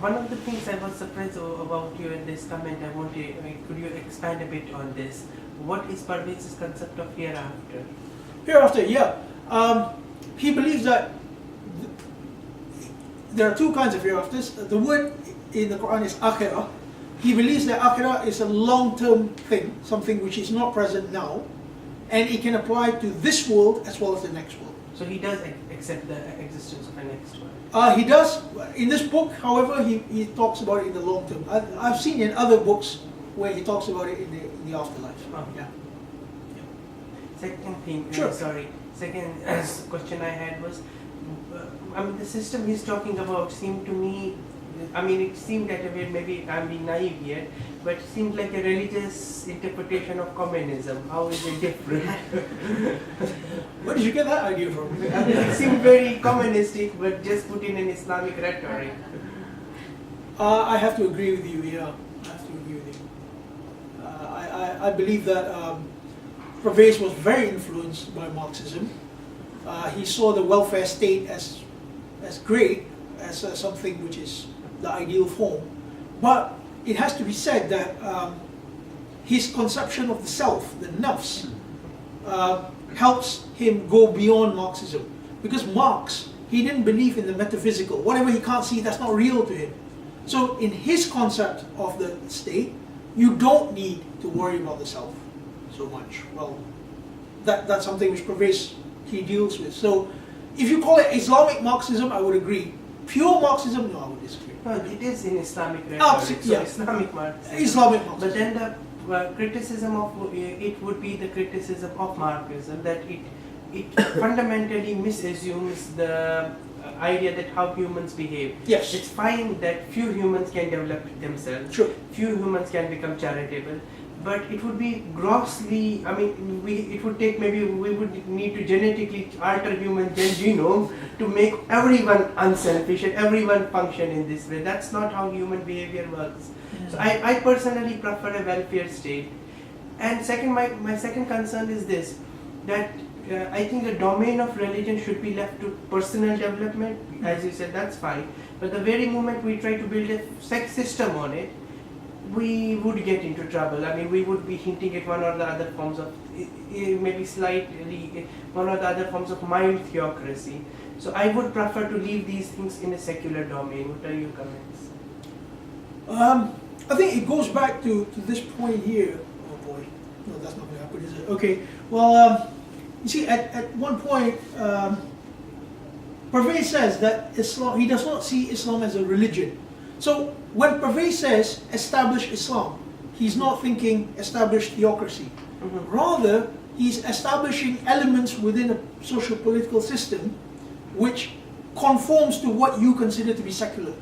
one of the things I was surprised about you in this comment, could you expand a bit on this? What is Parvez's concept of hereafter? Hereafter, yeah. He believes that there are two kinds of hereafters. The word in the Quran is akhirah. He believes that akhirah is a long-term thing, something which is not present now, and it can apply to this world as well as the next world. So he does accept the existence of a next world? He does. In this book, however, he talks about it in the long term. I've seen in other books where he talks about it in the afterlife. Oh. Yeah. Second thing, Sure. Second question I had was, the system he's talking about seemed to me, it seemed that maybe I'm being naive here, but it seemed like a religious interpretation of communism. How is it different? Where did you get that idea from? It seemed very communistic, but just put in an Islamic rhetoric. I have to agree with you, yeah. I have to agree with you. I believe that Parvez was very influenced by Marxism. He saw the welfare state as great, as something which is the ideal form. But it has to be said that his conception of the self, the nafs, helps him go beyond Marxism. Because Marx, he didn't believe in the metaphysical. Whatever he can't see, that's not real to him. So in his concept of the state, you don't need to worry about the self so much. Well, that's something which Parvez, he deals with. So if you call it Islamic Marxism, I would agree. Pure Marxism, no, I would disagree. Well, it is in Islamic rhetoric, so yeah. Islamic Marxism. Islamic Marxism. But then the criticism of it would be the criticism of Marxism, that it fundamentally misassumes the idea that how humans behave. Yes. It's fine that few humans can develop themselves, Sure. few humans can become charitable, but it would be grossly, it would take, maybe we would need to genetically alter human genome to make everyone unselfish and everyone function in this way. That's not how human behavior works. So I personally prefer a welfare state. And second, my second concern is this, that I think the domain of religion should be left to personal development. As you said, that's fine. But the very moment we try to build a sex system on it, we would get into trouble. We would be hinting at one or the other forms of, maybe slightly, one or the other forms of mild theocracy. So I would prefer to leave these things in a secular domain. What are your comments? I think it goes back to this point here. Oh boy, no, that's not going to happen, is it? Okay, well, you see, at one point, Parvez says that Islam, he does not see Islam as a religion. So when Parvez says establish Islam, he's not thinking establish theocracy. Mm-hmm. Rather, he's establishing elements within a socio-political system which conforms to what you consider to be secular.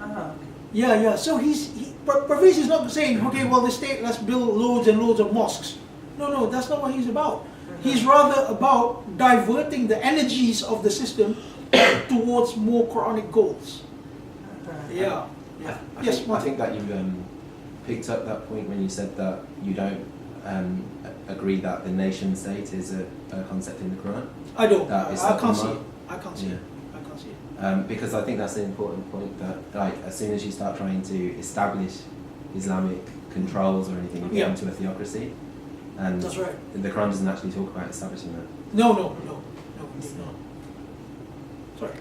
Okay. Yeah. So Parvez is not saying, okay, well, the state, let's build loads and loads of mosques. No, that's not what he's about. He's rather about diverting the energies of the system towards more Quranic goals. Yeah. I think that you picked up that point when you said that you don't agree that the nation state is a concept in the Quran. I don't. That I can't see it. I can't see it. Because I think that's an important point, that as soon as you start trying to establish Islamic controls or anything, you get into a theocracy. And that's right. The Quran doesn't actually talk about establishing that. No, it's not. Sorry.